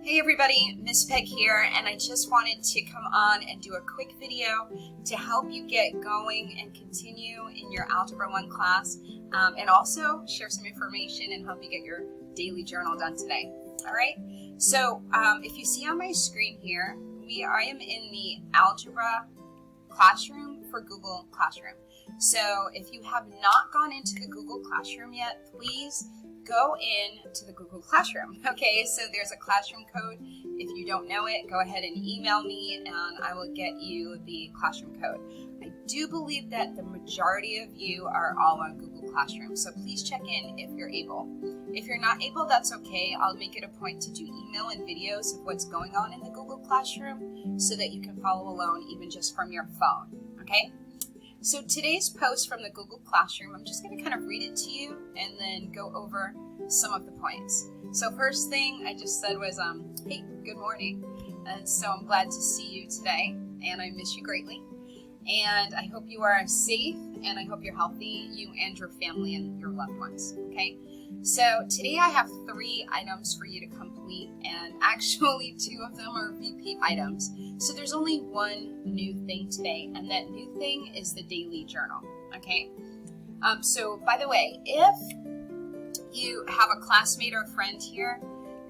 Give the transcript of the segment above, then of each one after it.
Hey everybody, Miss Peg here, and I just wanted to come on and do a quick video to help you get going and continue in your Algebra 1 class, and also share some information and help you get your daily journal done today. All right, so if you see on my screen here, I am in the Algebra Classroom for Google Classroom. So if you have not gone into the Google Classroom yet, please go in to the Google Classroom. Okay, so there's a classroom code. If you don't know it, go ahead and email me and I will get you the classroom code. I do believe that the majority of you are all on Google Classroom, so please check in if you're able. If you're not able, that's okay. I'll make it a point to do email and videos of what's going on in the Google Classroom so that you can follow along even just from your phone, okay? So today's post from the Google Classroom, I'm just going to kind of read it to you and then go over some of the points. So first thing I just said was, hey, good morning. And so I'm glad to see you today, and I miss you greatly. And I hope you are safe, and I hope you're healthy, you and your family and your loved ones, okay? So today I have 3 items for you to complete, and actually 2 of them are repeat items. So there's only one new thing today, and that new thing is the daily journal, okay? So by the way, if you have a classmate or a friend here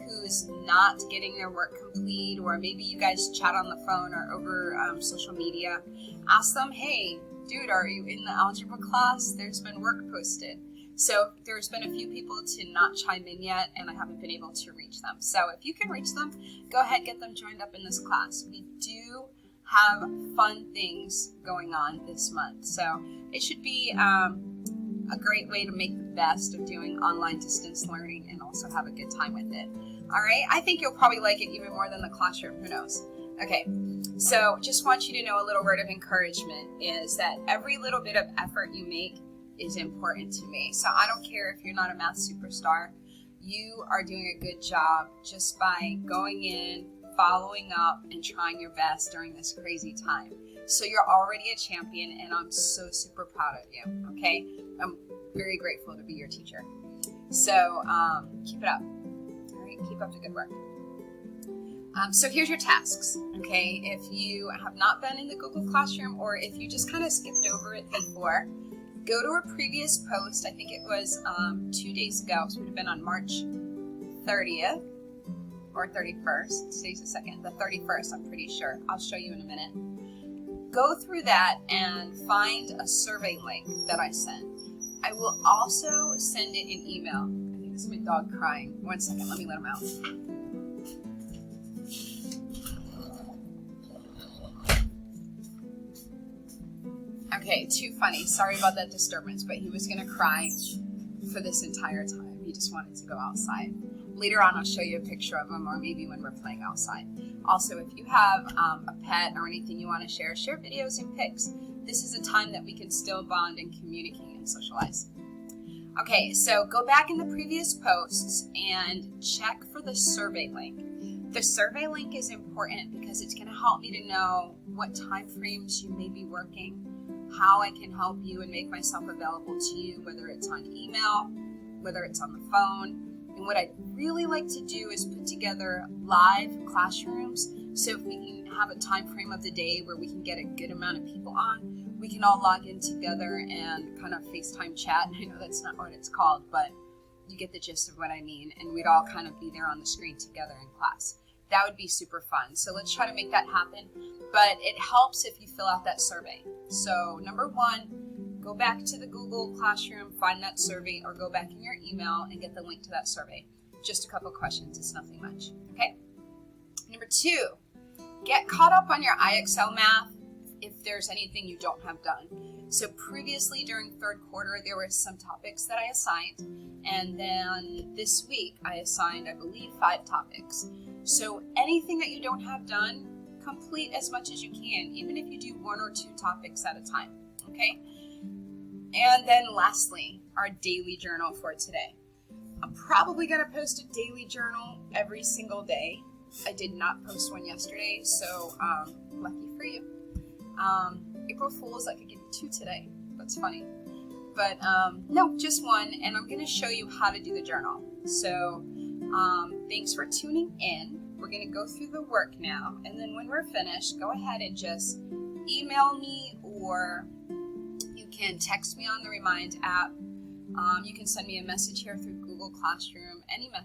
who's not getting their work complete, or maybe you guys chat on the phone or over social media, ask them, hey, dude, are you in the algebra class? There's been work posted. So there's been a few people to not chime in yet, and I haven't been able to reach them. So if you can reach them, go ahead, get them joined up in this class. We do have fun things going on this month. So it should be a great way to make the best of doing online distance learning and also have a good time with it. All right, I think you'll probably like it even more than the classroom, who knows? Okay, so just want you to know a little word of encouragement is that every little bit of effort you make is important to me. So I don't care if you're not a math superstar, you are doing a good job just by going in, following up, and trying your best during this crazy time. So you're already a champion, and I'm so super proud of you, okay? I'm very grateful to be your teacher. So keep it up, all right? Keep up the good work. So here's your tasks, okay? If you have not been in the Google Classroom, or if you just kind of skipped over it before, go to a previous post. I think it was 2 days ago, so it would have been on March 30th or 31st. Today's the 2nd, the 31st, I'm pretty sure. I'll show you in a minute. Go through that and find a survey link that I sent. I will also send it in email. I think this is my dog crying. 1 second, let me let him out. Okay, too funny. Sorry about that disturbance, but he was gonna cry for this entire time. He just wanted to go outside. Later on, I'll show you a picture of him, or maybe when we're playing outside. Also, if you have a pet or anything you want to share videos and pics. This is a time that we can still bond and communicate and socialize. Okay, so go back in the previous posts and check for the survey link. The survey link is important because it's going to help me to know what time frames you may be working, how I can help you and make myself available to you, whether it's on email, whether it's on the phone. And what I'd really like to do is put together live classrooms, so if we can have a time frame of the day where we can get a good amount of people on, we can all log in together and kind of FaceTime chat. I know that's not what it's called, but you get the gist of what I mean, and we'd all kind of be there on the screen together in class. That would be super fun. So let's try to make that happen, but it helps if you fill out that survey. So number 1, go back to the Google Classroom, find that survey, or go back in your email and get the link to that survey. Just a couple questions, it's nothing much, okay? Number 2, get caught up on your IXL math if there's anything you don't have done. So previously during 3rd quarter, there were some topics that I assigned, and then this week I assigned, I believe, 5 topics. So anything that you don't have done, complete as much as you can, even if you do 1 or 2 topics at a time, okay? And then lastly, our daily journal for today. I'm probably gonna post a daily journal every single day. I did not post one yesterday, so lucky for you. April Fool's, I could give you 2 today. That's funny. But no, just 1, and I'm gonna show you how to do the journal. So thanks for tuning in. we're going to go through the work now, and then when we're finished, go ahead and just email me, or you can text me on the Remind app. You can send me a message here through Google Classroom.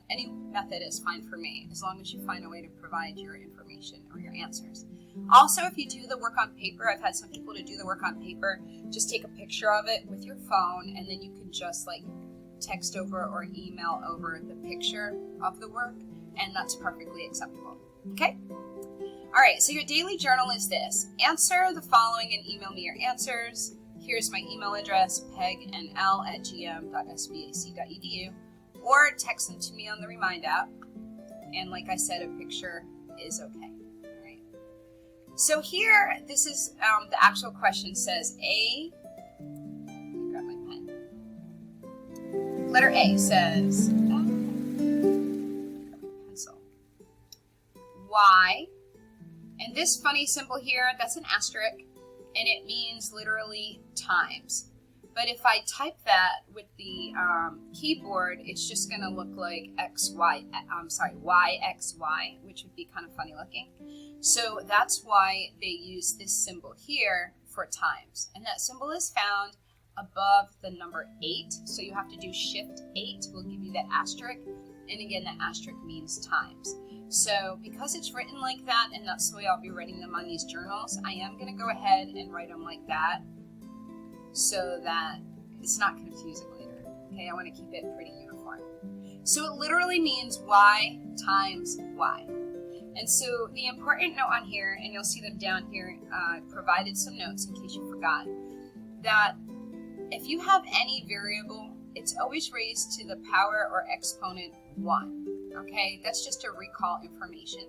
Any method is fine for me, as long as you find a way to provide your information or your answers. Also, if you do the work on paper, I've had some people to do the work on paper, just take a picture of it with your phone, and then you can just like text over or email over the picture of the work, and that's perfectly acceptable. Okay? All right, so your daily journal is this. Answer the following and email me your answers. Here's my email address, pegnl@gm.sbac.edu, or text them to me on the Remind app. And like I said, a picture is okay. All right. So here, this is the actual question says grab my pen. Letter A says, pencil. Y, and this funny symbol here, that's an asterisk, and it means literally times. But if I type that with the keyboard, it's just going to look like YXY, which would be kind of funny looking. So that's why they use this symbol here for times. And that symbol is found above the number 8. So you have to do Shift 8 will give you that asterisk. And again, that asterisk means times. So because it's written like that, and that's the way I'll be writing them on these journals, I am going to go ahead and write them like that so that it's not confusing later. Okay, I want to keep it pretty uniform. So it literally means Y times Y. And so the important note on here, and you'll see them down here, provided some notes in case you forgot, that if you have any variable, it's always raised to the power or exponent 1. Okay, that's just to recall information.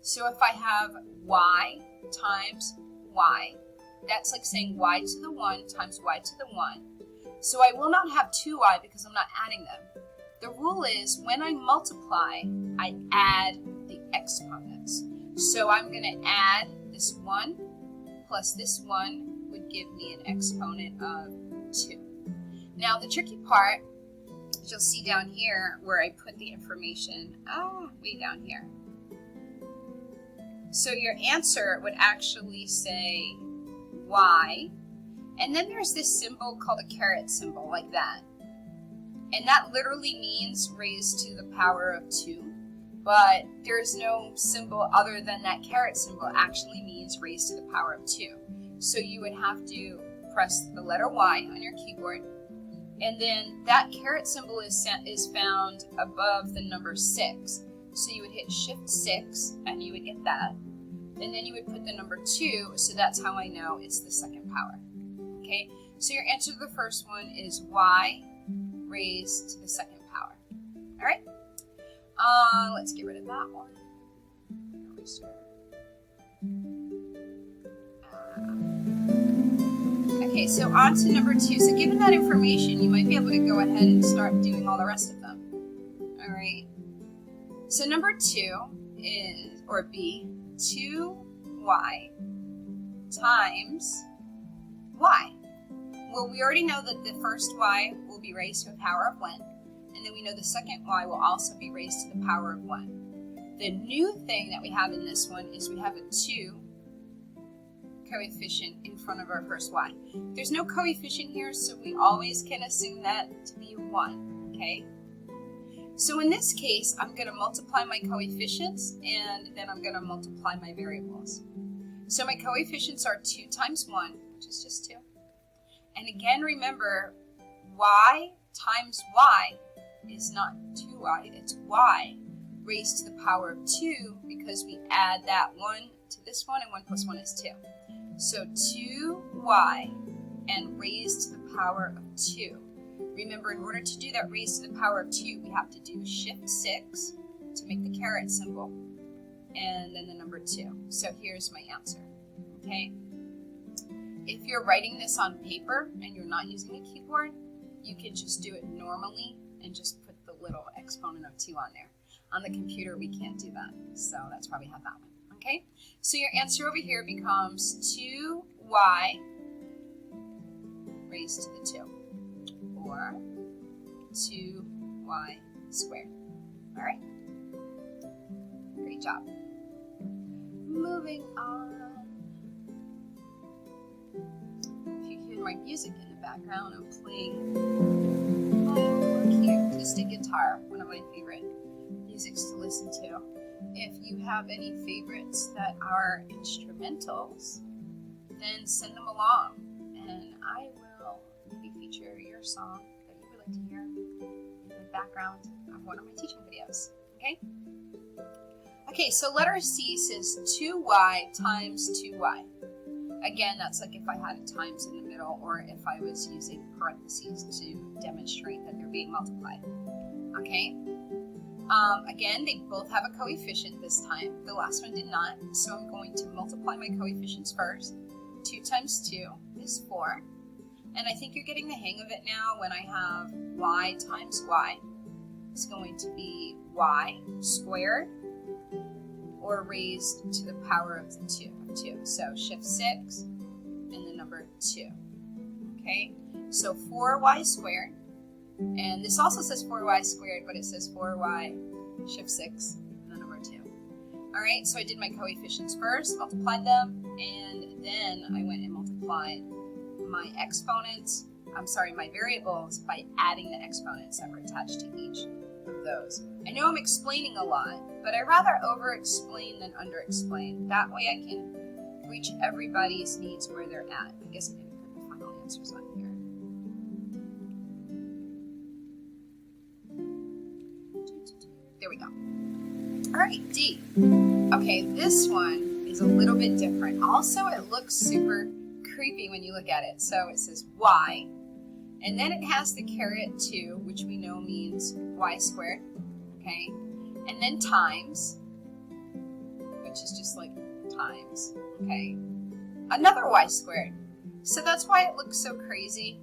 So if I have y times y, that's like saying y to the 1 times y to the 1. So I will not have 2y because I'm not adding them. The rule is when I multiply, I add the exponents. So I'm going to add this 1 plus this 1 would give me an exponent of 2. Now the tricky part, you'll see down here where I put the information, way down here. So your answer would actually say y, and then there's this symbol called a caret symbol, like that. And that literally means raised to the power of 2, but there's no symbol other than that caret symbol actually means raised to the power of 2. So you would have to press the letter Y on your keyboard, and then that caret symbol is found above the number 6. So you would hit Shift 6 and you would get that. And then you would put the number 2, so that's how I know it's the second power. Okay, so your answer to the first one is Y raised to the second power. All right, let's get rid of that one. Okay, so on to number 2. So given that information, you might be able to go ahead and start doing all the rest of them. All right. So number 2 is, or B, 2y times y. Well, we already know that the first y will be raised to a power of 1, and then we know the second y will also be raised to the power of 1. The new thing that we have in this one is we have a 2 coefficient in front of our first y. There's no coefficient here, so we always can assume that to be 1, okay? So in this case, I'm going to multiply my coefficients, and then I'm going to multiply my variables. So my coefficients are 2 times 1, which is just 2. And again, remember, y times y is not 2y, it's y raised to the power of 2 because we add that 1 to this one, and 1 plus 1 is 2. So 2y and raised to the power of 2. Remember, in order to do that raised to the power of 2, we have to do Shift 6 to make the caret symbol, and then the number 2. So here's my answer, okay? If you're writing this on paper and you're not using a keyboard, you can just do it normally and just put the little exponent of 2 on there. On the computer, we can't do that, so that's why we have that one. Okay, so your answer over here becomes 2y raised to the 2, or 2y squared. All right. Great job. Moving on. If you hear my music in the background, I'm playing acoustic guitar, one of my favorite musics to listen to. If you have any favorites that are instrumentals, then send them along, and I will maybe feature your song that you would like to hear in the background of one of my teaching videos, okay? Okay, so letter C says 2y times 2y. Again, that's like if I had a times in the middle, or if I was using parentheses to demonstrate that they're being multiplied, okay? Again, they both have a coefficient this time. The last one did not, so I'm going to multiply my coefficients first. 2 times 2 is 4. And I think you're getting the hang of it now. When I have y times y, it's going to be y squared, or raised to the power of the 2. So shift 6 and the number 2. Okay, so 4y squared. And this also says 4y squared, but it says 4y, shift 6, and the number 2. All right, so I did my coefficients first, multiplied them, and then I went and multiplied my exponents, my variables, by adding the exponents that were attached to each of those. I know I'm explaining a lot, but I'd rather over-explain than under-explain. That way I can reach everybody's needs where they're at. I guess I'm going to put the final answers on here. There we go. All right, D. Okay, this one is a little bit different. Also, it looks super creepy when you look at it. So it says y, and then it has the caret 2, which we know means y squared, okay? And then times, which is just like times, okay? Another y squared. So that's why it looks so crazy.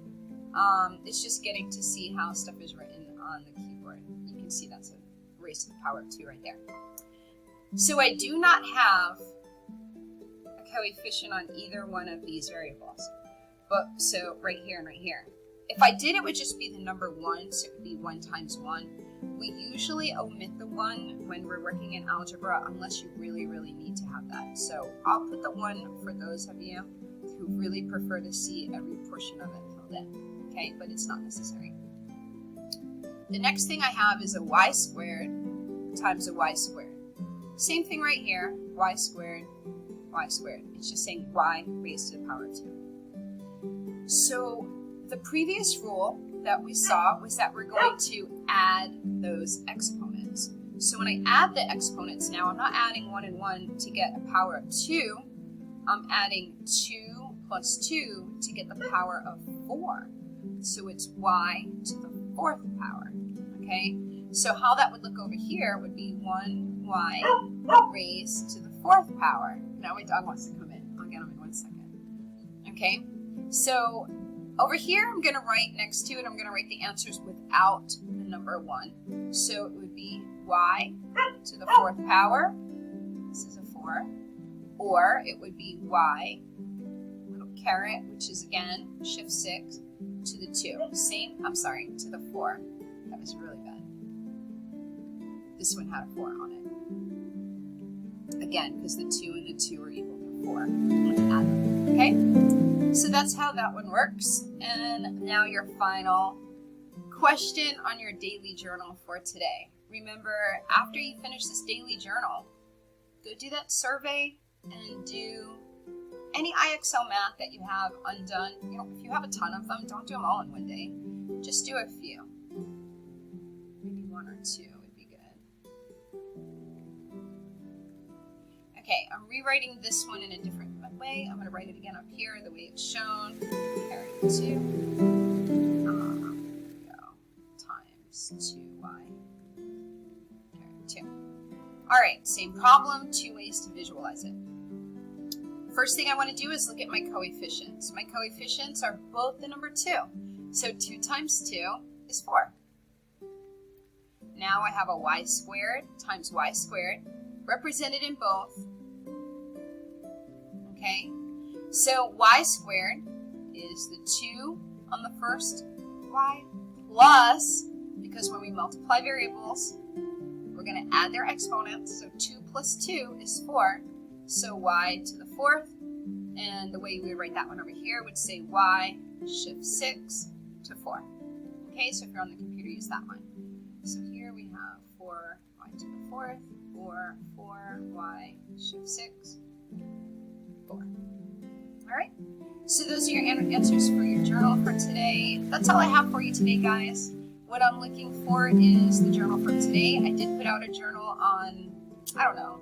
It's just getting to see how stuff is written on the keyboard. You can see that's a raised to the power of 2 right there. So I do not have a coefficient on either one of these variables. But so right here and right here. If I did, it would just be the number 1, so it would be 1 times 1. We usually omit the 1 when we're working in algebra unless you really, really need to have that. So I'll put the 1 for those of you who really prefer to see every portion of it filled in, okay? But it's not necessary. The next thing I have is a y squared times a y squared. Same thing right here, y squared, y squared. It's just saying y raised to the power of 2. So the previous rule that we saw was that we're going to add those exponents. So when I add the exponents now, I'm not adding 1 and 1 to get a power of 2. I'm adding 2 plus 2 to get the power of 4. So it's y to the 4th power, okay? So how that would look over here would be 1y raised to the 4th power. Now my dog wants to come in. I'll get him in 1 second. Okay, so over here I'm going to write next to it, I'm going to write the answers without the number 1. So it would be y to the 4th power. This is a 4. Or it would be y, little caret, which is again, shift 6, to the 2. To the 4. That was really bad. This one had a 4 on it. Again, because the 2 and the 2 are equal to 4. Okay? So that's how that one works. And now your final question on your daily journal for today. Remember, after you finish this daily journal, go do that survey and do any IXL math that you have undone. You know, if you have a ton of them, don't do them all in one day. Just do a few. Maybe 1 or 2 would be good. Okay, I'm rewriting this one in a different way. I'm going to write it again up here the way it's shown. Caret 2. Times 2y. Caret 2. Alright, same problem, 2 ways to visualize it. First thing I want to do is look at my coefficients. My coefficients are both the number 2. So 2 times 2 is 4. Now I have a y squared times y squared, represented in both. Okay, so y squared is the 2 on the first y plus, because when we multiply variables, we're going to add their exponents. So 2 plus 2 is 4. So y to the 4th. And the way we would write that one over here would say y shift 6 to 4. Okay, so if you're on the computer, use that one. So here we have 4y to the 4th, or 4y shift 6, 4. All right, so those are your answers for your journal for today. That's all I have for you today, guys. What I'm looking for is the journal for today. I did put out a journal on, I don't know,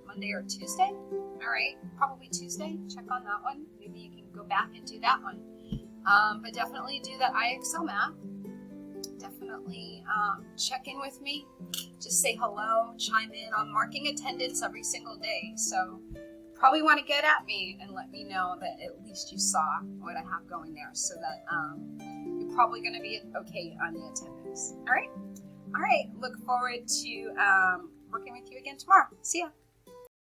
Monday or Tuesday. All right, probably Tuesday. Check on that one. Maybe you can go back and do that one. But definitely do that IXL math. Definitely check in with me. Just say hello, chime in. I'm marking attendance every single day. So probably want to get at me and let me know that at least you saw what I have going there, so that you're probably going to be okay on the attendance. All right. Look forward to working with you again tomorrow. See ya.